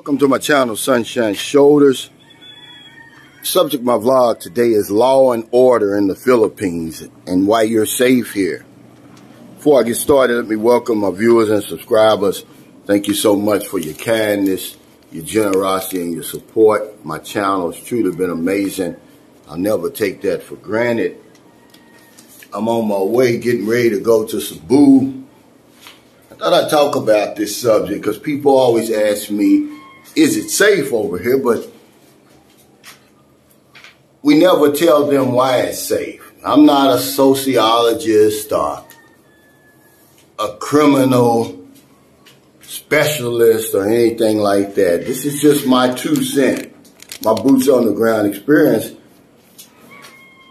Welcome to my channel, Sunshine Shoulders. Subject of my vlog today is law and order in the Philippines and why you're safe here. Before I get started, let me welcome my viewers and subscribers. Thank you so much for your kindness, your generosity, and your support. My channel has truly been amazing. I'll never take that for granted. I'm on my way getting ready to go to Cebu. I thought I'd talk about this subject because people always ask me, is it safe over here? But we never tell them why it's safe. I'm not a sociologist or a criminal specialist or anything like that. This is just my 2 cents, my boots on the ground experience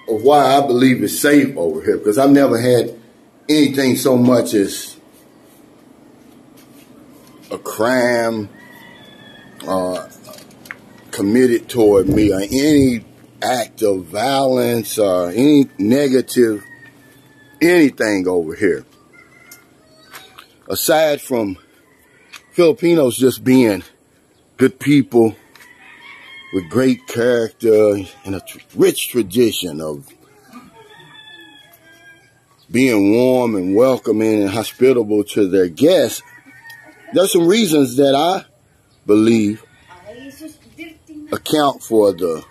of why I believe it's safe over here. Because I've never had anything so much as a crime committed toward me, or any act of violence or any negative anything over here. Aside from Filipinos just being good people with great character and a rich tradition of being warm and welcoming and hospitable to their guests, there's some reasons that I believe account for the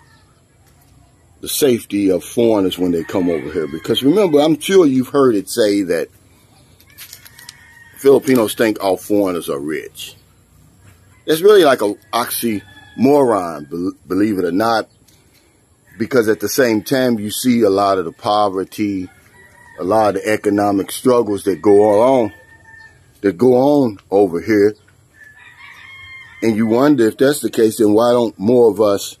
safety of foreigners when they come over here. Because remember, I'm sure you've heard it say that Filipinos think all foreigners are rich. It's really like an oxymoron, believe it or not, because at the same time you see a lot of the poverty, a lot of the economic struggles that go on over here. And you wonder, if that's the case, then why don't more of us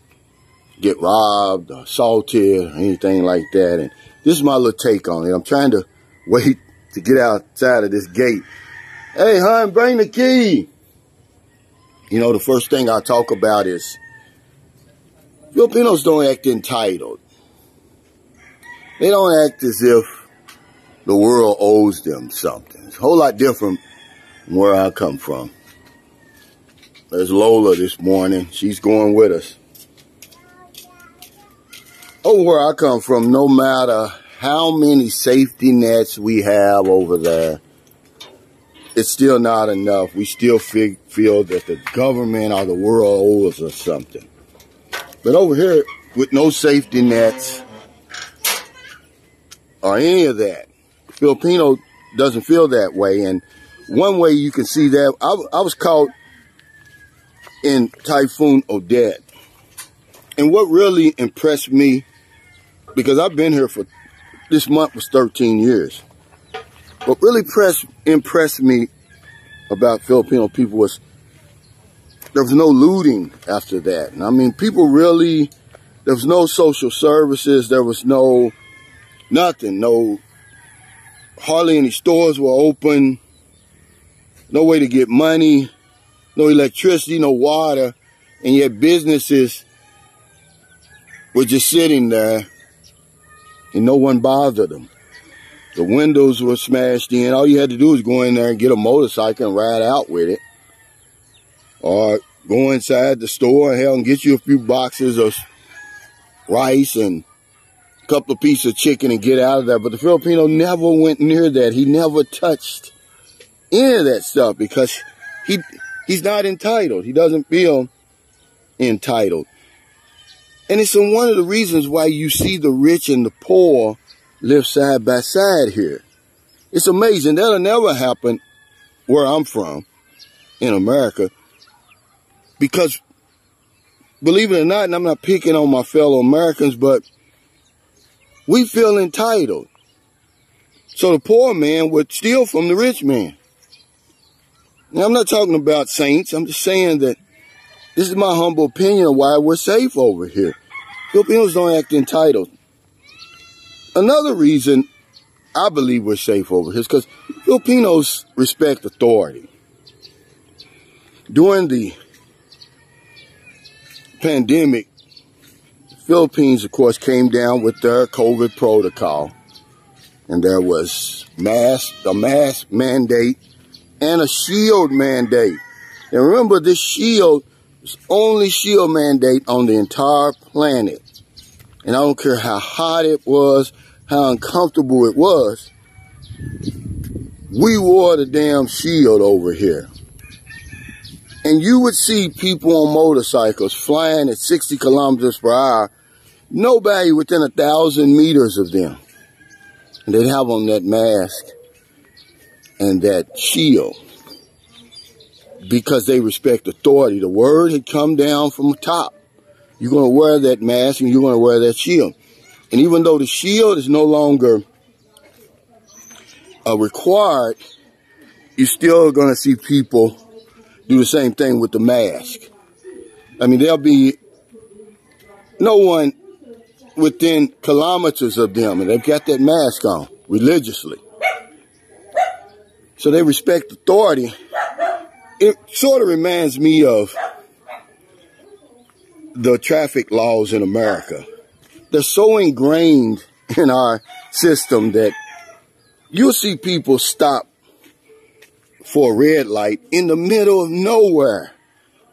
get robbed or assaulted or anything like that? And this is my little take on it. I'm trying to wait to get outside of this gate. Hey, hon, bring the key. You know, the first thing I talk about is Filipinos don't act entitled. They don't act as if the world owes them something. It's a whole lot different from where I come from. There's Lola this morning. She's going with us. Over where I come from, no matter how many safety nets we have over there, it's still not enough. We still feel that the government or the world owes us something. But over here, with no safety nets or any of that, the Filipino doesn't feel that way. And one way you can see that, I was caught in Typhoon Odette. And what really impressed me, because I've been here for, this month was 13 years. What really impressed me about Filipino people was there was no looting after that. And I mean, people really, there was no social services, there was nothing, hardly any stores were open, no way to get money, no electricity, no water, and yet businesses were just sitting there and no one bothered them. The windows were smashed in. All you had to do was go in there and get a motorcycle and ride out with it. Or go inside the store and get you a few boxes of rice and a couple of pieces of chicken and get out of there. But the Filipino never went near that. He never touched any of that stuff because he's not entitled. He doesn't feel entitled. And it's one of the reasons why you see the rich and the poor live side by side here. It's amazing. That'll never happen where I'm from in America. Because, believe it or not, and I'm not picking on my fellow Americans, but we feel entitled. So the poor man would steal from the rich man. Now, I'm not talking about saints. I'm just saying that this is my humble opinion of why we're safe over here. Filipinos don't act entitled. Another reason I believe we're safe over here is because Filipinos respect authority. During the pandemic, the Philippines, of course, came down with their COVID protocol. And there was a mask mandate and a shield mandate. And remember, this shield only shield mandate on the entire planet. And I don't care how hot it was, how uncomfortable it was. We wore the damn shield over here. And you would see people on motorcycles flying at 60 kilometers per hour. Nobody within 1,000 meters of them. And they'd have on that mask and that shield. Because they respect authority. The word had come down from the top. You're going to wear that mask and you're going to wear that shield. And even though the shield is no longer required, you're still going to see people do the same thing with the mask. I mean, there'll be no one within kilometers of them, and they've got that mask on religiously. So they respect authority. It sort of reminds me of the traffic laws in America. They're so ingrained in our system that you'll see people stop for a red light in the middle of nowhere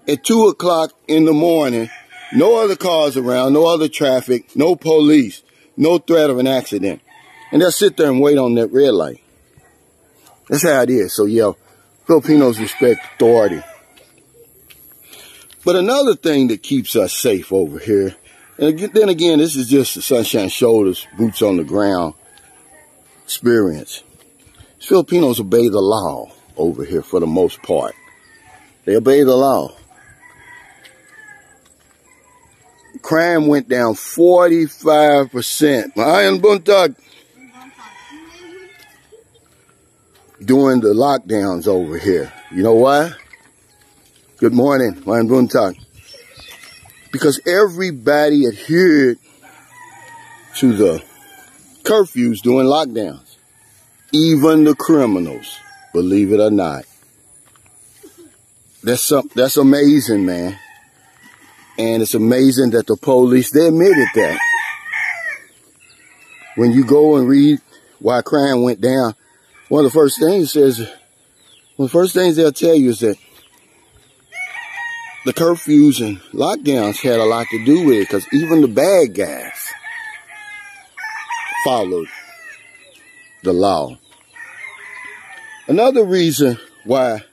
at 2 o'clock in the morning. No other cars around, no other traffic, no police, no threat of an accident. And they'll sit there and wait on that red light. That's how it is. So, yeah, Filipinos respect authority. But another thing that keeps us safe over here, and then again, this is just the Sunshine Shoulders, boots on the ground experience. Filipinos obey the law over here for the most part. They obey the law. Crime went down 45%. Maayong buntag. During the lockdowns over here. You know why? Good morning, Maayong buntag. Because everybody adhered to the curfews during lockdowns. Even the criminals, believe it or not. That's amazing, man. And it's amazing that the police, they admitted that. When you go and read why crime went down, one of the first things they'll tell you is that the curfews and lockdowns had a lot to do with it, because even the bad guys followed the law. Another reason why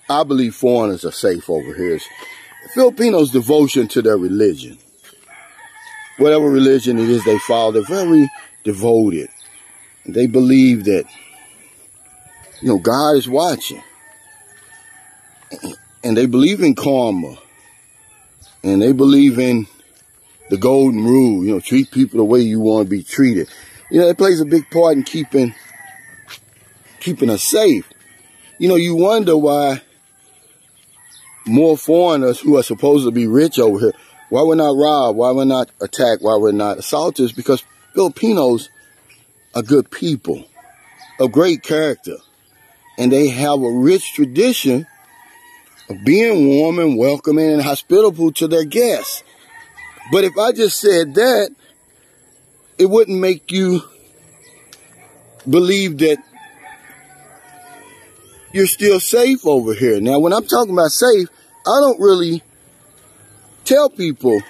I believe foreigners are safe over here is Filipinos' devotion to their religion. Whatever religion it is they follow, they're very devoted. They believe that, you know, God is watching. And they believe in karma. And they believe in the golden rule, you know, treat people the way you want to be treated. You know, it plays a big part in keeping us safe. You know, you wonder why more foreigners who are supposed to be rich over here, why we're not robbed, why we're not attacked, why we're not assaulted, is because Filipinos are good people of great character. And they have a rich tradition of being warm and welcoming and hospitable to their guests. But if I just said that, it wouldn't make you believe that you're still safe over here. Now, when I'm talking about safe, I don't really tell people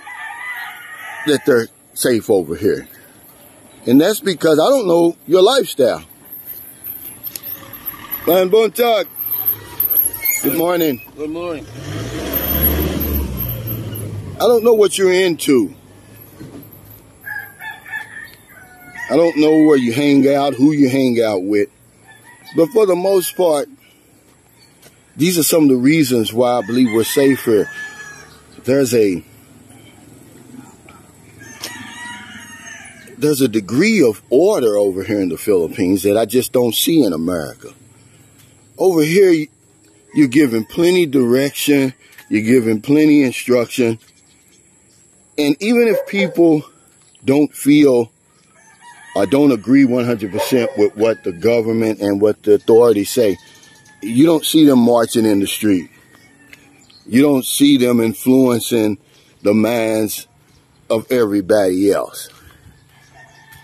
that they're safe over here. And that's because I don't know your lifestyle. Maayong buntag. Good morning. Good morning. I don't know what you're into. I don't know where you hang out, who you hang out with. But for the most part, these are some of the reasons why I believe we're safe here. There's a degree of order over here in the Philippines that I just don't see in America. Over here, you're given plenty direction, you're given plenty instruction. And even if people don't feel or don't agree 100% with what the government and what the authorities say, you don't see them marching in the street. You don't see them influencing the minds of everybody else.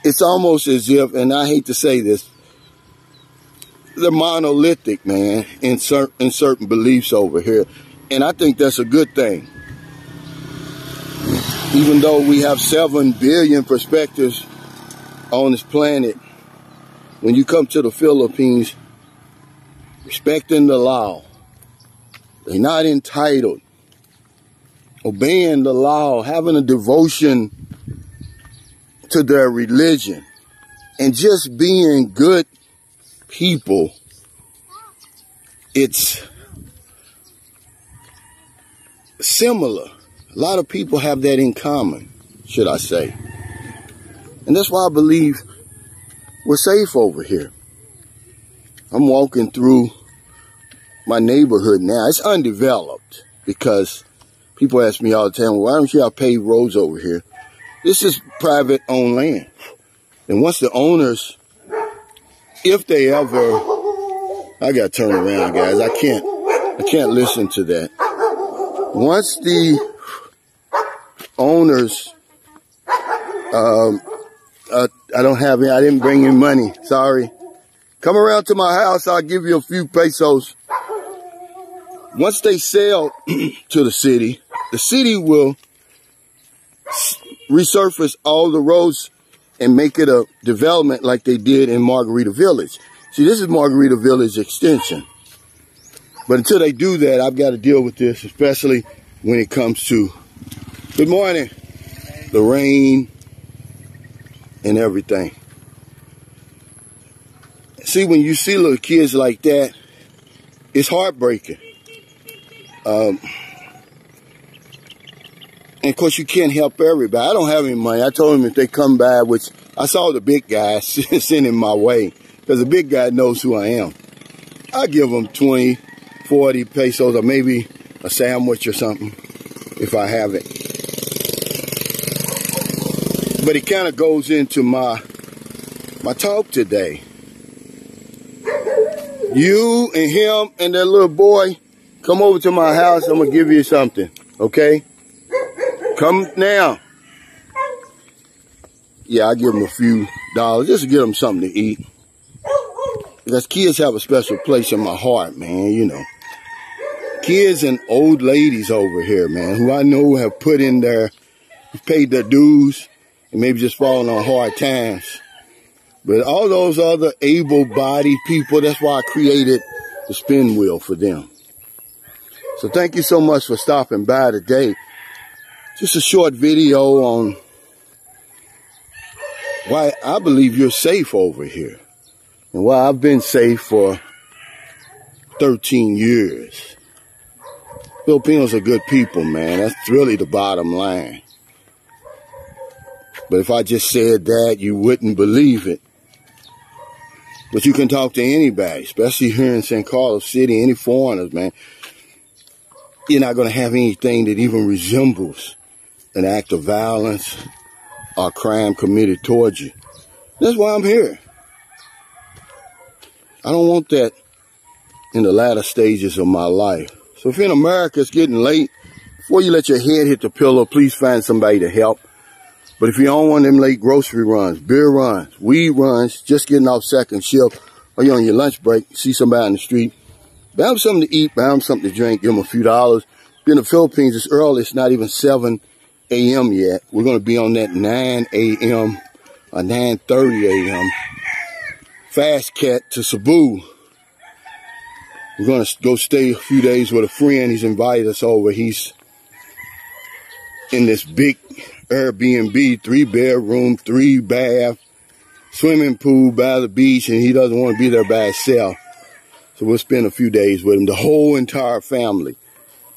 It's almost as if, and I hate to say this, they're monolithic, man, in certain beliefs over here. And I think that's a good thing. Even though we have 7 billion perspectives on this planet, when you come to the Philippines, respecting the law, they're not entitled, obeying the law, having a devotion to their religion, and just being good people, it's similar. A lot of people have that in common, should I say. And that's why I believe we're safe over here. I'm walking through my neighborhood now. It's undeveloped because people ask me all the time, well, why don't you have paved roads over here? This is private owned land. And once the owners, if they ever, I gotta turn around, guys. I can't listen to that. Once the owners, I don't have any, I didn't bring you money, sorry. Come around to my house, I'll give you a few pesos. Once they sell to the city will resurface all the roads and make it a development like they did in Margarita Village. See, this is Margarita Village Extension. But until they do that, I've got to deal with this, especially when it comes to, good morning, the rain and everything. See, when you see little kids like that, it's heartbreaking. And of course, you can't help everybody. I don't have any money. I told them if they come by, which I saw the big guy sending my way, because the big guy knows who I am. I give them 20, 40 pesos, or maybe a sandwich or something, if I have it. But it kind of goes into my talk today. You and him and that little boy, come over to my house. I'm going to give you something, okay? Come now. Yeah, I give them a few dollars just to get them something to eat. Because kids have a special place in my heart, man, you know. Kids and old ladies over here, man, who I know have put in their, paid their dues, and maybe just falling on hard times. But all those other able-bodied people, that's why I created the spin wheel for them. So thank you so much for stopping by today. Just a short video on why I believe you're safe over here. And why I've been safe for 13 years. Filipinos are good people, man. That's really the bottom line. But if I just said that, you wouldn't believe it. But you can talk to anybody, especially here in San Carlos City, any foreigners, man. You're not going to have anything that even resembles an act of violence or crime committed towards you. That's why I'm here. I don't want that in the latter stages of my life. So if in America it's getting late, before you let your head hit the pillow, please find somebody to help. But if you don't want them late grocery runs, beer runs, weed runs, just getting off second shift, or you're on your lunch break, see somebody in the street, buy them something to eat, buy them something to drink, give them a few dollars. In the Philippines, it's early. It's not even 7 a.m. yet. We're going to be on that 9 a.m. or 9:30 a.m. fast cat to Cebu. We're going to go stay a few days with a friend. He's invited us over. He's in this big Airbnb, 3-bedroom, 3-bath, swimming pool by the beach, and he doesn't want to be there by himself. So we'll spend a few days with him, the whole entire family,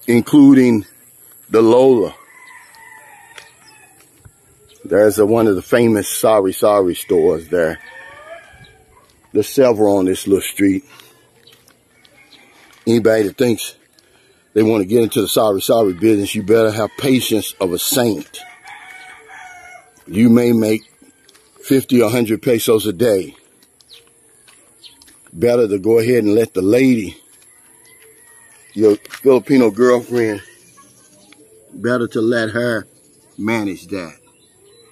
including the Lola. There's one of the famous Sari Sari stores there. There's several on this little street. Anybody that thinks they want to get into the Sari Sari business, you better have patience of a saint. You may make 50 or 100 pesos a day. Better to go ahead and let the lady, your Filipino girlfriend, better to let her manage that.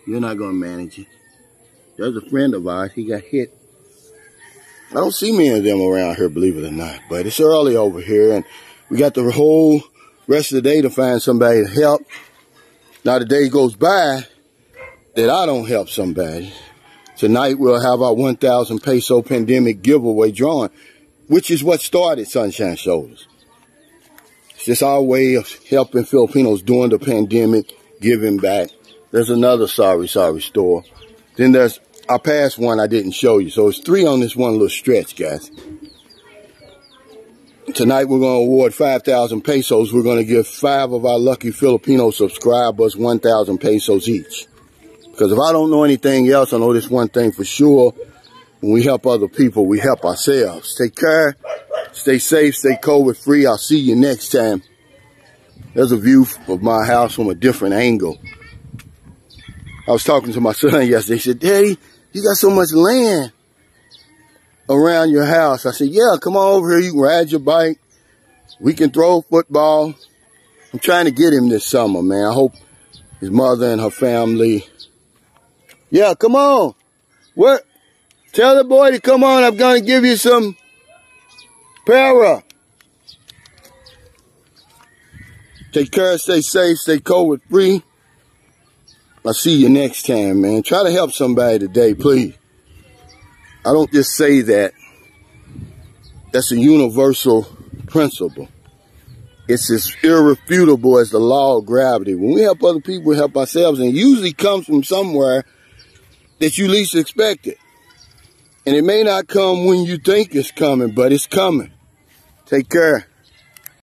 You're not going to manage it. There's a friend of ours, he got hit. I don't see many of them around here, believe it or not, but it's early over here, and we got the whole rest of the day to find somebody to help. Not a day goes by that I don't help somebody. Tonight we'll have our 1,000 peso pandemic giveaway drawing, which is what started Sunshine Shoulders. It's just our way of helping Filipinos during the pandemic, giving back. There's another sorry store. Then there's our past one I didn't show you. So it's 3 on this one little stretch, guys. Tonight we're going to award 5,000 pesos. We're going to give 5 of our lucky Filipino subscribers 1,000 pesos each. Because if I don't know anything else, I know this one thing for sure. When we help other people, we help ourselves. Take care. Stay safe. Stay COVID free. I'll see you next time. There's a view of my house from a different angle. I was talking to my son yesterday. He said, Daddy, you got so much land around your house. I said, yeah, come on over here. You can ride your bike. We can throw football. I'm trying to get him this summer, man. I hope his mother and her family. Yeah, come on. What? Tell the boy to come on. I'm going to give you some para. Take care. Stay safe. Stay COVID free. I'll see you next time, man. Try to help somebody today, please. I don't just say that. That's a universal principle. It's as irrefutable as the law of gravity. When we help other people, we help ourselves. And it usually comes from somewhere that you least expect it. And it may not come when you think it's coming, but it's coming. Take care.